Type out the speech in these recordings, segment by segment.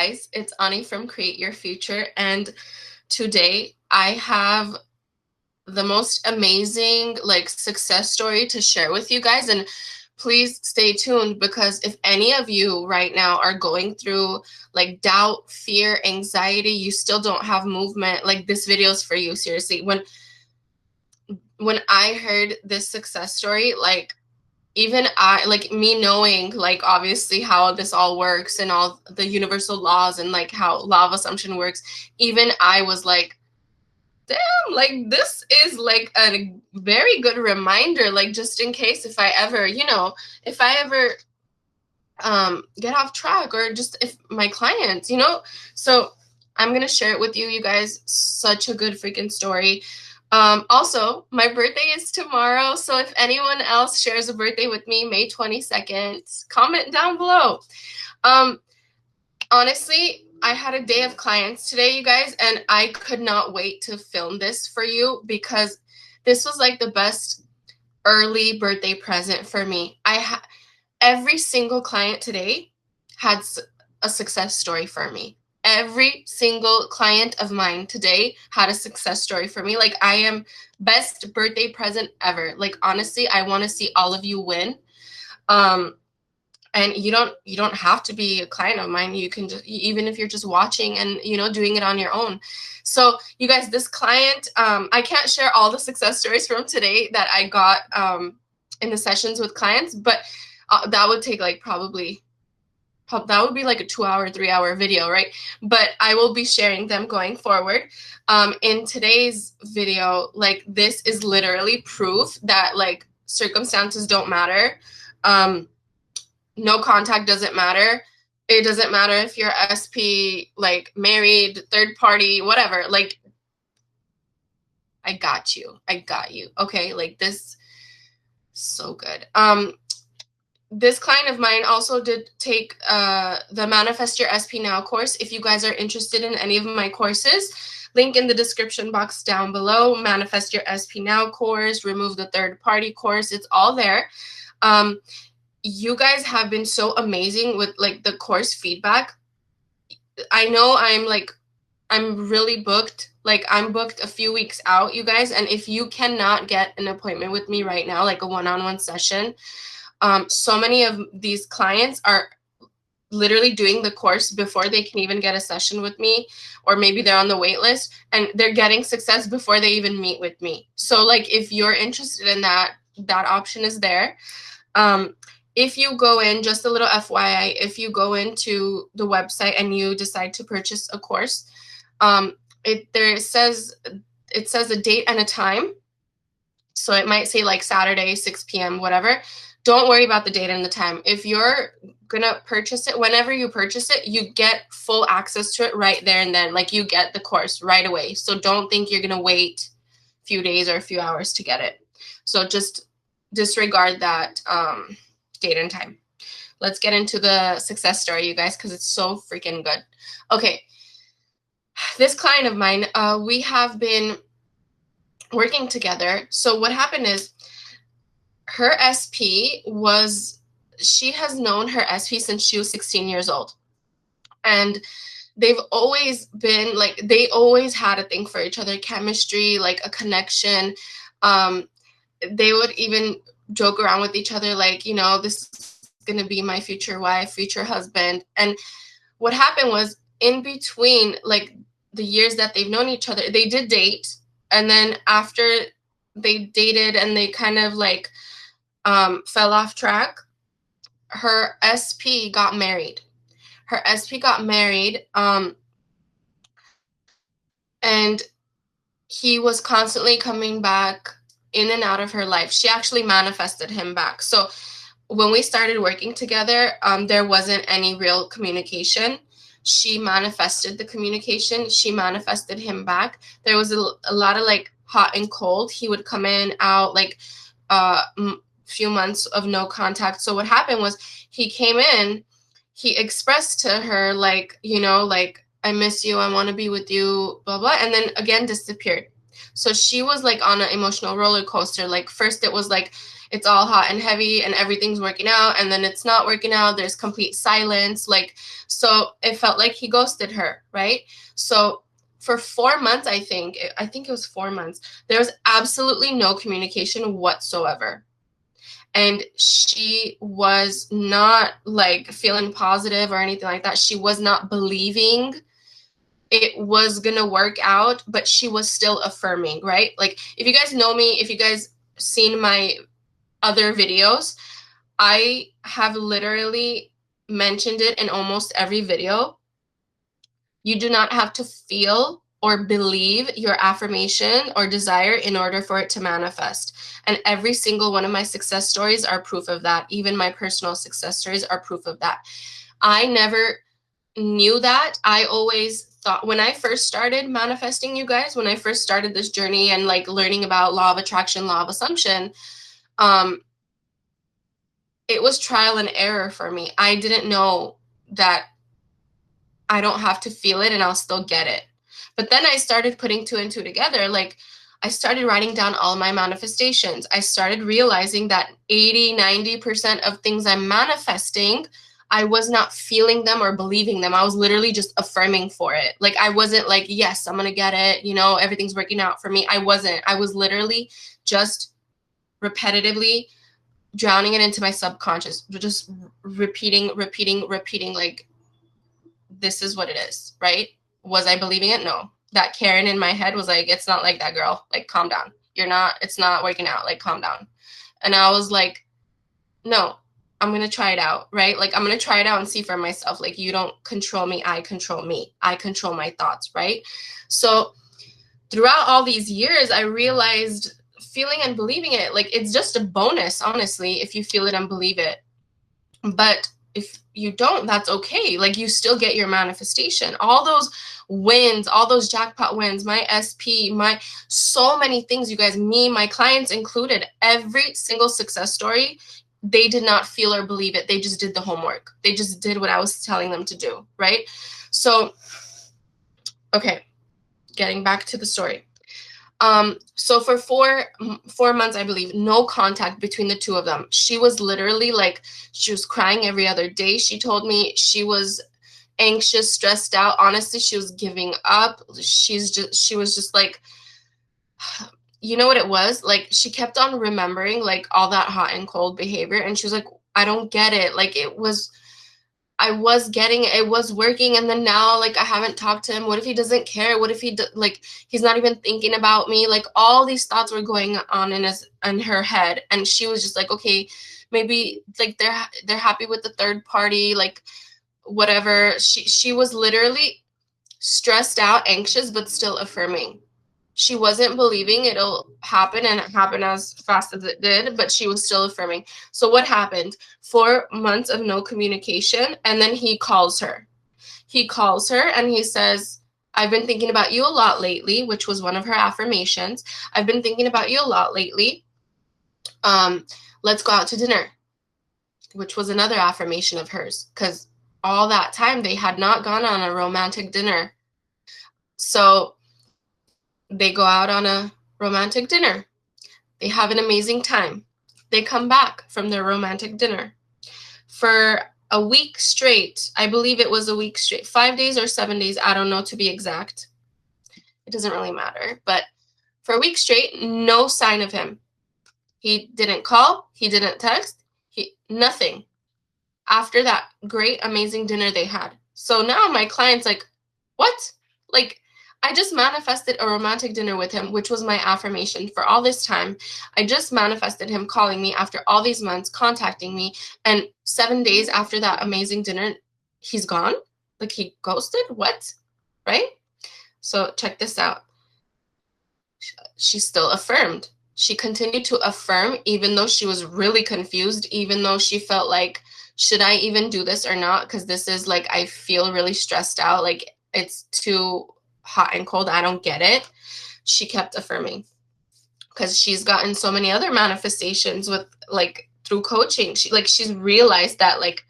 guys, it's Ani from Create Your Future, and today I have the most amazing success story to share with you guys. And please stay tuned, because if any of you right now are going through doubt, fear, anxiety, you still don't have movement, this video is for you. Seriously, when I heard this success story, even I, me knowing obviously how this all works and all the universal laws and how law of assumption works, even I was like, damn, this is a very good reminder, just in case if I ever, get off track, or just if my clients, so I'm gonna share it with you, you guys. Such a good freaking story. Also, my birthday is tomorrow, so if anyone else shares a birthday with me, May 22nd, comment down below. Honestly, I had a day of clients today, you guys, and I could not wait to film this for you, because this was the best early birthday present for me. Every single client today had a success story for me. Every single client of mine today had a success story for me. I am best birthday present ever. Honestly, I want to see all of you win. And you don't have to be a client of mine. You can just, even if you're just watching and doing it on your own. So you guys, this client, I can't share all the success stories from today that I got in the sessions with clients, but that would take probably that would be a 2-hour, 3-hour video, right? But I will be sharing them going forward. In today's video, this is literally proof that circumstances don't matter. No contact doesn't matter. It doesn't matter if you're SP, married, third party, whatever. I got you. Okay, this, so good. This client of mine also did take the Manifest Your SP Now course. If you guys are interested in any of my courses, link in the description box down below. Manifest Your SP Now course, Remove the Third Party course, it's all there. You guys have been so amazing with the course feedback. I know I'm really booked. I'm booked a few weeks out, you guys. And if you cannot get an appointment with me right now, a one-on-one session, so many of these clients are literally doing the course before they can even get a session with me, or maybe they're on the wait list and they're getting success before they even meet with me. So if you're interested in that option is there. If you go in, just a little FYI, if you go into the website and you decide to purchase a course, it says a date and a time. So it might say Saturday, 6 p.m., whatever. Don't worry about the date and the time. If you're gonna purchase it, whenever you purchase it, you get full access to it right there and then. You get the course right away. So don't think you're gonna wait a few days or a few hours to get it. So just disregard that date and time. Let's get into the success story, you guys, because it's so freaking good. Okay, this client of mine, we have been working together. So what happened is, her SP she has known her SP since she was 16 years old. And they've always been they always had a thing for each other, chemistry, a connection. They would even joke around with each other, this is going to be my future wife, future husband. And what happened was, in between the years that they've known each other, they did date. And then after they dated and they kind of fell off track, her SP got married. And he was constantly coming back in and out of her life. She actually manifested him back. So when we started working together, there wasn't any real communication. She manifested the communication. She manifested him back. There was a lot of hot and cold. He would come in, out, few months of no contact. So what happened was, he came in, he expressed to her I miss you, I want to be with you, blah blah, and then again disappeared. So she was on an emotional roller coaster. First it was it's all hot and heavy and everything's working out, and then it's not working out. There's complete silence. Like, so it felt like he ghosted her, right? So for 4 months, I think it was 4 months, there was absolutely no communication whatsoever. And she was not like feeling positive or anything like that. She was not believing it was gonna work out, but she was still affirming, right? Like, if you guys know me, if you guys seen my other videos, I have literally mentioned it in almost every video. You do not have to feel or believe your affirmation or desire in order for it to manifest. And every single one of my success stories are proof of that. Even my personal success stories are proof of that. I never knew that. I always thought, when I first started manifesting, you guys, when I first started this journey and like learning about law of attraction, law of assumption, it was trial and error for me. I didn't know that I don't have to feel it and I'll still get it. But then I started putting 2 and 2 together. Like, I started writing down all my manifestations. I started realizing that 80-90% of things I'm manifesting, I was not feeling them or believing them. I was literally just affirming for it. Like, I wasn't like, yes, I'm going to get it. You know, everything's working out for me. I wasn't. I was literally just repetitively drowning it into my subconscious, just repeating, like, this is what it is, right? Was I believing it? No. That Karen in my head was like, it's not like that, girl. Like, calm down. It's not working out. Like, calm down. And I was like, no, I'm going to try it out, right? Like, I'm going to try it out and see for myself. Like, you don't control me. I control me. I control my thoughts, right? So throughout all these years, I realized feeling and believing it, like, it's just a bonus, honestly, if you feel it and believe it. But if you don't, that's okay. Like, you still get your manifestation. All those wins, all those jackpot wins, my SP, so many things, you guys, me, my clients included, every single success story, they did not feel or believe it. They just did the homework. They just did what I was telling them to do, right? So, okay, getting back to the story. So for four months, I believe, no contact between the two of them. She was literally like, she was crying every other day. She told me she was anxious, stressed out. Honestly, she was giving up. She was just like, you know what it was? Like, she kept on remembering like all that hot and cold behavior. And she was like, I don't get it. Like, I was getting it. It was working. And then now, like, I haven't talked to him. What if he doesn't care? What if like, he's not even thinking about me? Like, all these thoughts were going on in her head. And she was just like, okay, maybe like they're happy with the third party, like whatever. She was literally stressed out, anxious, but still affirming. She wasn't believing it'll happen, and it happened as fast as it did, but she was still affirming. So what happened? 4 months of no communication, and then he calls her. He calls her and he says, I've been thinking about you a lot lately, which was one of her affirmations. I've been thinking about you a lot lately. Let's go out to dinner, which was another affirmation of hers, because all that time they had not gone on a romantic dinner. So they go out on a romantic dinner. They have an amazing time. They come back from their romantic dinner. For a week straight, I believe it was a week straight, 5 days or 7 days, I don't know to be exact. It doesn't really matter. But for a week straight, no sign of him. He didn't call. He didn't text. Nothing. After that great, amazing dinner they had. So now my client's like, what? Like, I just manifested a romantic dinner with him, which was my affirmation for all this time. I just manifested him calling me after all these months, contacting me. And 7 days after that amazing dinner, he's gone? Like, he ghosted? What? Right? So check this out. She still affirmed. She continued to affirm, even though she was really confused, even though she felt like, should I even do this or not? Because this is like, I feel really stressed out. Like, it's too hot and cold. I don't get it. She kept affirming because she's gotten so many other manifestations with, like, through coaching. She's realized that, like,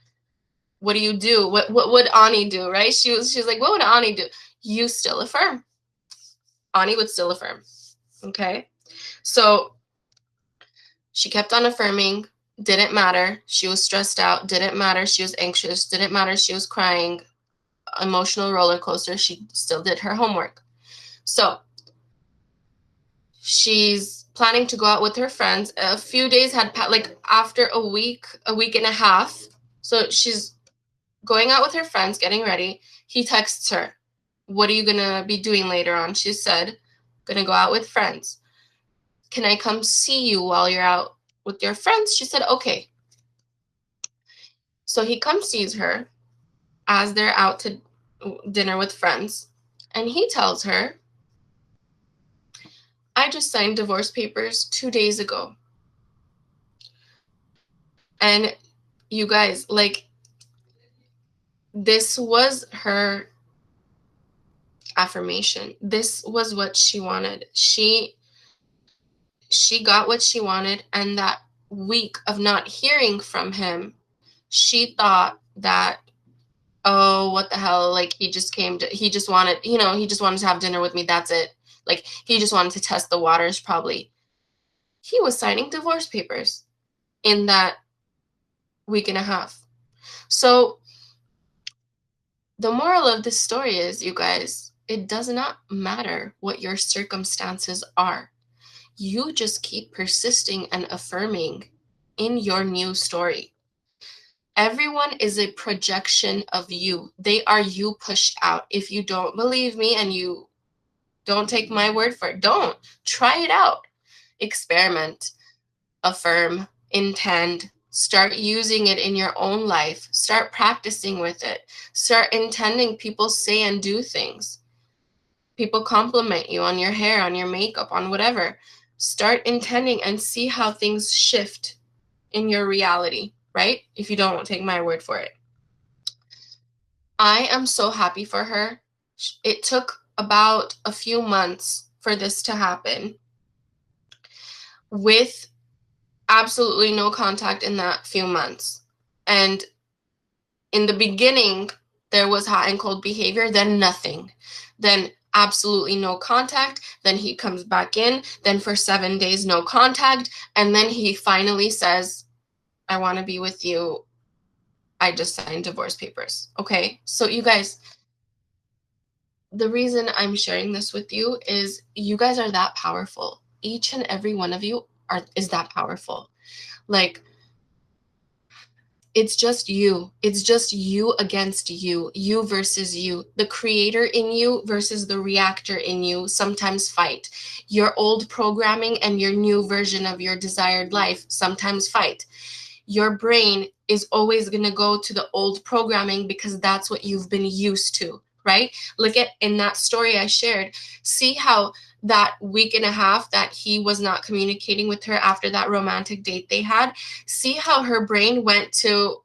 what do you do? What would Ani do? Right? She's like, what would Ani do? You still affirm. Ani would still affirm. Okay. So She kept on affirming, didn't matter. She was stressed out, didn't matter. She was anxious, didn't matter. She was crying, emotional roller coaster. She still did her homework. So she's planning to go out with her friends. A few days had passed, like after a week and a half. So she's going out with her friends, getting ready. He texts her, what are you going to be doing later on? She said, going to go out with friends. Can I come see you while you're out with your friends? She said, okay. So he comes sees her as they're out to dinner with friends. And he tells her, I just signed divorce papers 2 days ago. And you guys, like, this was her affirmation. This was what she wanted. She got what she wanted, and that week of not hearing from him, she thought that, oh, what the hell, like he just wanted to have dinner with me, that's it. Like he just wanted to test the waters probably. He was signing divorce papers in that week and a half. So the moral of this story is, you guys, it does not matter what your circumstances are. You just keep persisting and affirming in your new story. Everyone is a projection of you. They are you pushed out. If you don't believe me and you don't take my word for it, don't. Try it out. Experiment, affirm, intend. Start using it in your own life. Start practicing with it. Start intending people say and do things. People compliment you on your hair, on your makeup, on whatever. Start intending and see how things shift in your reality, right? If you don't take my word for it. I am so happy for her. It took about a few months for this to happen, with absolutely no contact in that few months. And in the beginning, there was hot and cold behavior, then nothing. Then absolutely no contact. Then he comes back in. Then for 7 days, no contact. And then he finally says, I want to be with you. I just signed divorce papers. Okay. So you guys, the reason I'm sharing this with you is you guys are that powerful. Each and every one of you is that powerful. Like, it's just you. It's just you against you. You versus you. The creator in you versus the reactor in you sometimes fight. Your old programming and your new version of your desired life sometimes fight. Your brain is always going to go to the old programming because that's what you've been used to, right? Look at in that story I shared. See how that week and a half that he was not communicating with her after that romantic date they had, see how her brain went to,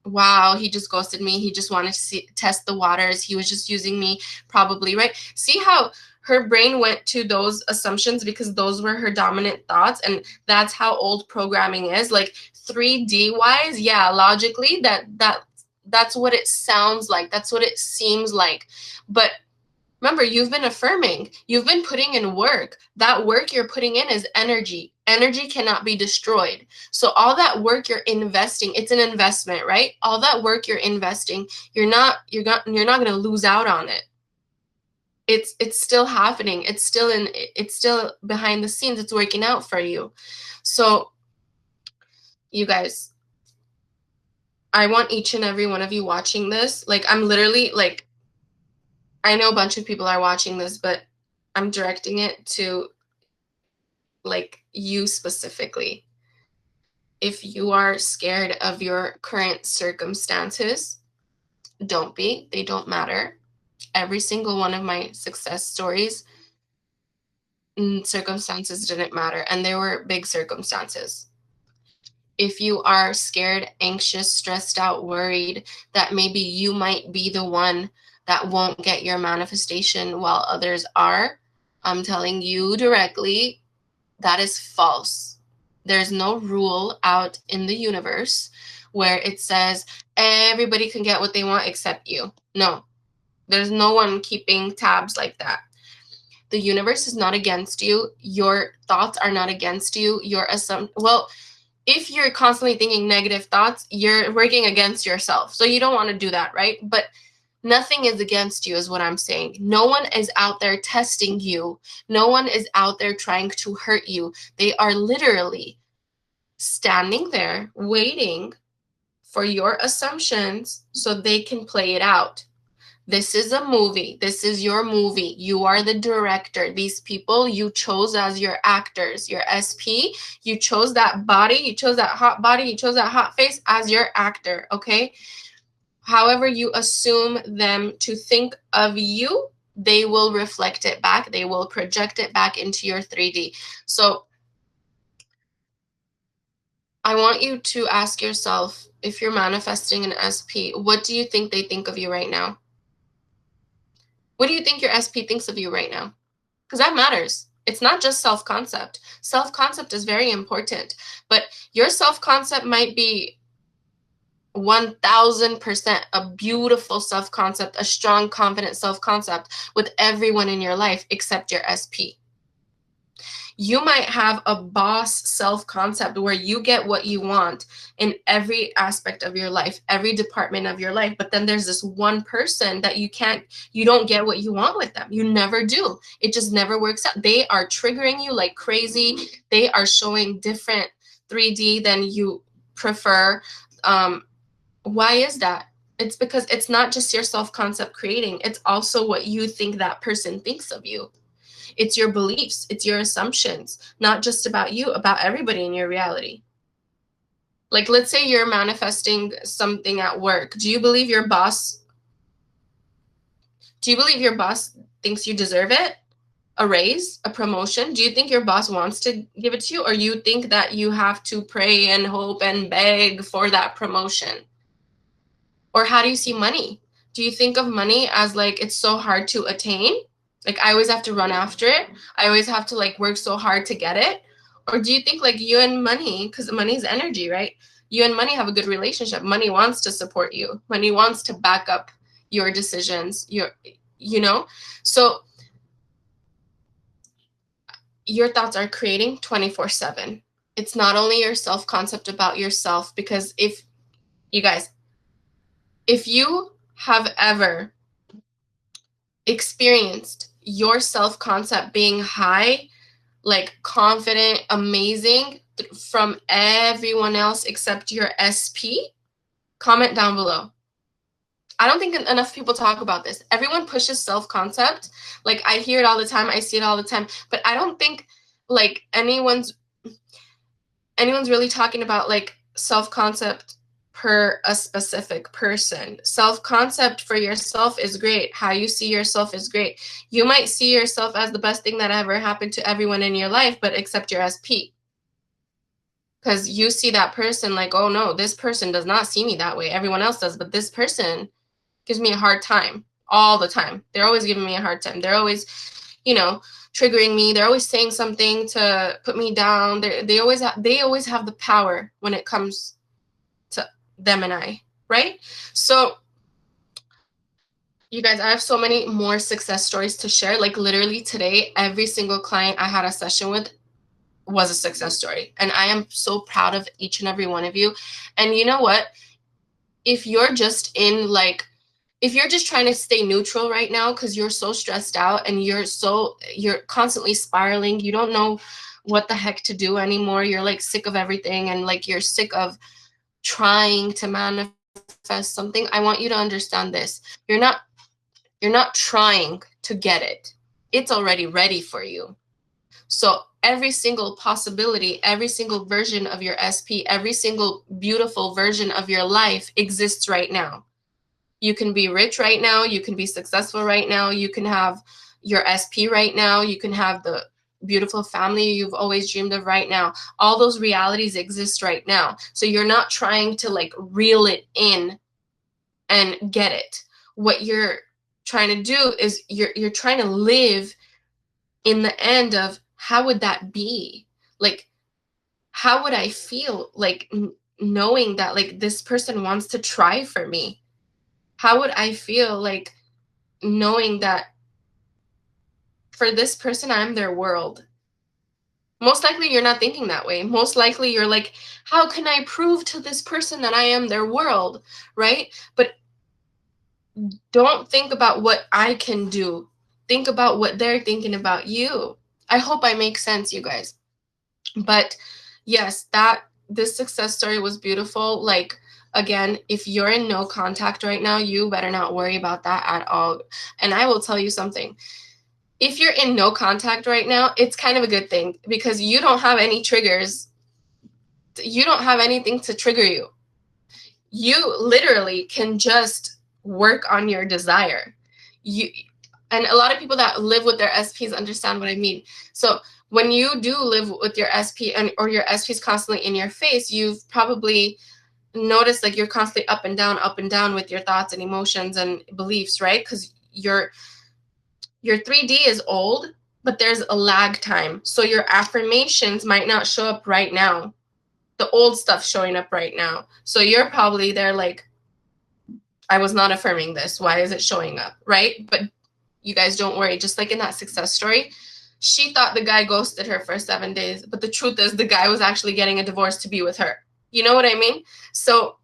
wow, he just ghosted me. He just wanted to test the waters. He was just using me probably, right? See how her brain went to those assumptions because those were her dominant thoughts. And that's how old programming is. Like 3D wise, yeah, logically that's what it sounds like. That's what it seems like. But remember, you've been affirming. You've been putting in work. That work you're putting in is energy. Energy cannot be destroyed. So all that work you're investing, it's an investment, right? All that work you're investing, you're not going to lose out on it. It's still happening. It's still behind the scenes. It's working out for you. So you guys, I want each and every one of you watching this. Like, I'm literally like, I know a bunch of people are watching this, but I'm directing it to like you specifically. If you are scared of your current circumstances, don't be. They don't matter. Every single one of my success stories, circumstances didn't matter, and they were big circumstances. If you are scared, anxious, stressed out, worried that maybe you might be the one that won't get your manifestation while others are, I'm telling you directly, that is false. There's no rule out in the universe where it says everybody can get what they want except you. No, there's no one keeping tabs like that. The universe is not against you. Your thoughts are not against you. Well, if you're constantly thinking negative thoughts, you're working against yourself. So you don't want to do that, right? But nothing is against you is what I'm saying. No one is out there testing you. No one is out there trying to hurt you. They are literally standing there waiting for your assumptions so they can play it out. This is a movie. This is your movie. You are the director. These people you chose as your actors, your SP. You chose that body. You chose that hot body. You chose that hot face as your actor, okay? However you assume them to think of you, they will reflect it back. They will project it back into your 3D. So I want you to ask yourself, if you're manifesting an SP, what do you think they think of you right now? What do you think your SP thinks of you right now? Because that matters. It's not just self-concept. Self-concept is very important, but your self-concept might be 1000% a beautiful self-concept, a strong, confident self-concept with everyone in your life except your SP. You might have a boss self-concept where you get what you want in every aspect of your life, every department of your life, but then there's this one person that you don't get what you want with them. You never do. It just never works out. They are triggering you like crazy. They are showing different 3D than you prefer. Why is that? It's because it's not just your self-concept creating. It's also what you think that person thinks of you. It's your beliefs. It's your assumptions, not just about you, about everybody in your reality. Like, let's say you're manifesting something at work. Do you believe your boss thinks you deserve it? A raise, a promotion? Do you think your boss wants to give it to you? Or you think that you have to pray and hope and beg for that promotion? Or how do you see money? Do you think of money as like it's so hard to attain? Like I always have to run after it. I always have to like work so hard to get it. Or do you think like you and money, because money is energy, right? You and money have a good relationship. Money wants to support you. Money wants to back up your decisions. So your thoughts are creating 24/7. It's not only your self-concept about yourself, because if you have ever experienced your self-concept being high, like confident, amazing from everyone else except your SP, comment down below. I don't think enough people talk about this. Everyone pushes self-concept. Like I hear it all the time. I see it all the time. But I don't think like anyone's really talking about like self-concept per a specific person. Self-concept for yourself is great. How you see yourself is great. You might see yourself as the best thing that ever happened to everyone in your life, but except your SP. Because you see that person like, oh no, this person does not see me that way. Everyone else does, but this person gives me a hard time all the time. They're always giving me a hard time. They're always, triggering me. They're always saying something to put me down. They always have the power when it comes to them and I, right? So you guys, I have so many more success stories to share. Like literally today, every single client I had a session with was a success story. And I am so proud of each and every one of you. And you know what? If you're just trying to stay neutral right now because you're so stressed out and you're constantly spiraling, you don't know what the heck to do anymore. You're like sick of everything and like you're sick of trying to manifest something. I want you to understand this. You're not trying to get it. It's already ready for you. So every single possibility, every single version of your SP, every single beautiful version of your life exists right now. You can be rich right now. You can be successful right now. You can have your SP right now. You can have the beautiful family you've always dreamed of right now. All those realities exist right now. So you're not trying to like reel it in and get it. What you're trying to do is you're trying to live in the end of how would that be? Like, how would I feel like knowing that like this person wants to try for me? How would I feel like knowing that, for this person, I'm their world. Most likely you're not thinking that way. Most likely you're like, how can I prove to this person that I am their world, right? But don't think about what I can do. Think about what they're thinking about you. I hope I make sense, you guys. But yes, this success story was beautiful. Like, again, if you're in no contact right now, you better not worry about that at all. And I will tell you something. If you're in no contact right now, it's kind of a good thing because you don't have any triggers. You don't have anything to trigger you. You literally can just work on your desire. And a lot of people that live with their SPs understand what I mean. So when you do live with your SP or your SP is constantly in your face, you've probably noticed like you're constantly up and down with your thoughts and emotions and beliefs, right? Because your 3D is old, but there's a lag time. So your affirmations might not show up right now. The old stuff showing up right now. So you're probably there like, I was not affirming this. Why is it showing up, right? But you guys don't worry. Just like in that success story, she thought the guy ghosted her for 7 days. But the truth is the guy was actually getting a divorce to be with her. You know what I mean? So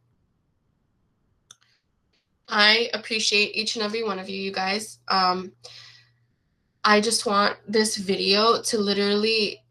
I appreciate each and every one of you guys. I just want this video to literally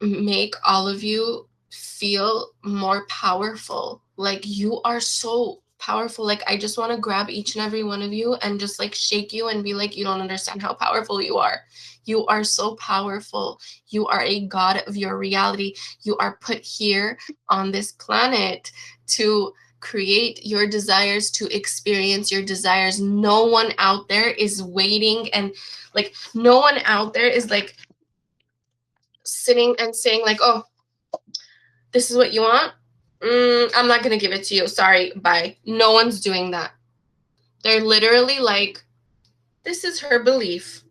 make all of you feel more powerful. Like, you are so powerful. Like, I just want to grab each and every one of you and just like shake you and be like, you don't understand how powerful you are. You are so powerful. You are a god of your reality. You are put here on this planet to create your desires, to experience your desires. No one out there is waiting, and like no one out there is like sitting and saying like, oh, this is what you want? I'm not going to give it to you. Sorry, bye. No one's doing that. They're literally like, this is her belief,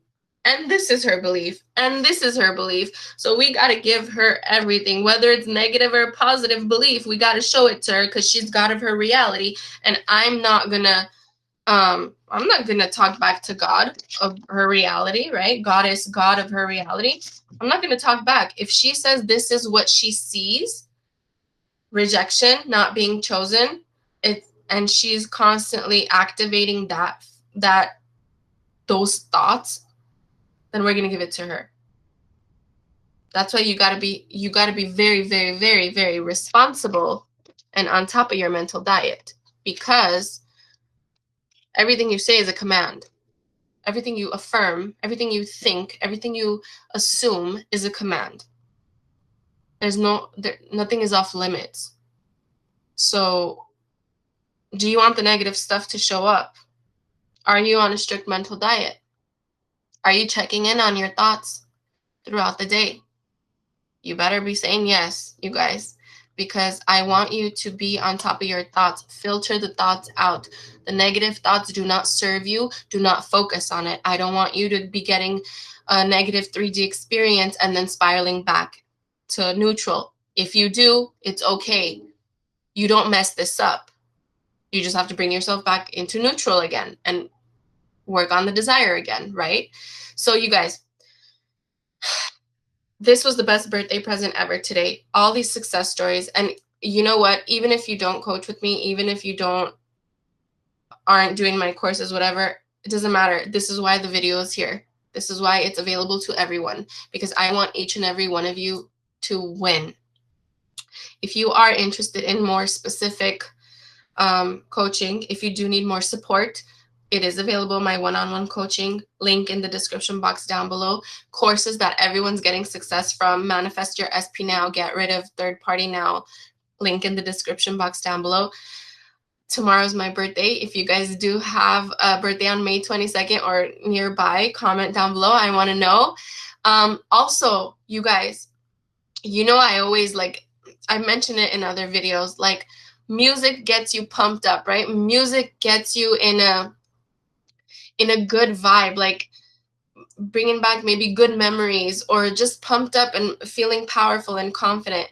and this is her belief, and this is her belief. So we got to give her everything, whether it's negative or positive belief. We got to show it to her because she's God of her reality. And I'm not going to talk back to God of her reality, right? Goddess, God of her reality. I'm not going to talk back. If she says this is what she sees, rejection, not being chosen, and she's constantly activating those thoughts, then we're going to give it to her. That's why you got to be very, very, very, very responsible and on top of your mental diet, because everything you say is a command. Everything you affirm, everything you think, everything you assume is a command. Nothing is off limits. So do you want the negative stuff to show up? Are you on a strict mental diet? Are you checking in on your thoughts throughout the day? You better be saying yes, you guys, because I want you to be on top of your thoughts. Filter the thoughts out. The negative thoughts do not serve you. Do not focus on it. I don't want you to be getting a negative 3D experience and then spiraling back to neutral. If you do, it's okay. You don't mess this up. You just have to bring yourself back into neutral again and work on the desire again, right? So you guys, this was the best birthday present ever today. All these success stories. And you know what? Even if you don't coach with me, even if you aren't doing my courses, whatever, it doesn't matter. This is why the video is here. This is why it's available to everyone, because I want each and every one of you to win. If you are interested in more specific coaching, if you do need more support, it is available, my one-on-one coaching, link in the description box down below. Courses that everyone's getting success from, Manifest Your SP Now, Get Rid of Third Party Now, link in the description box down below. Tomorrow's my birthday. If you guys do have a birthday on May 22nd or nearby, comment down below. I want to know. Also, you guys, you know I always I mention it in other videos, like music gets you pumped up, right? Music gets you in a good vibe, like bringing back maybe good memories or just pumped up and feeling powerful and confident.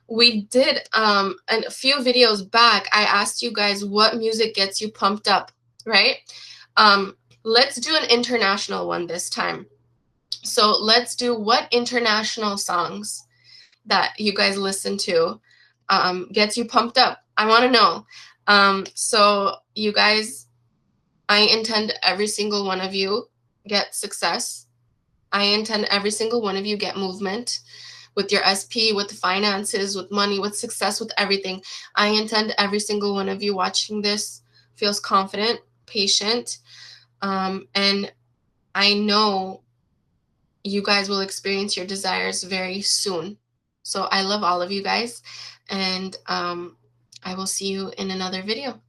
We did a few videos back, I asked you guys what music gets you pumped up, right? Let's do an international one this time. So let's do what international songs that you guys listen to gets you pumped up. I want to know. So you guys, I intend every single one of you get success. I intend every single one of you get movement with your SP, with the finances, with money, with success, with everything. I intend every single one of you watching this feels confident, patient, and I know you guys will experience your desires very soon. So I love all of you guys, and I will see you in another video.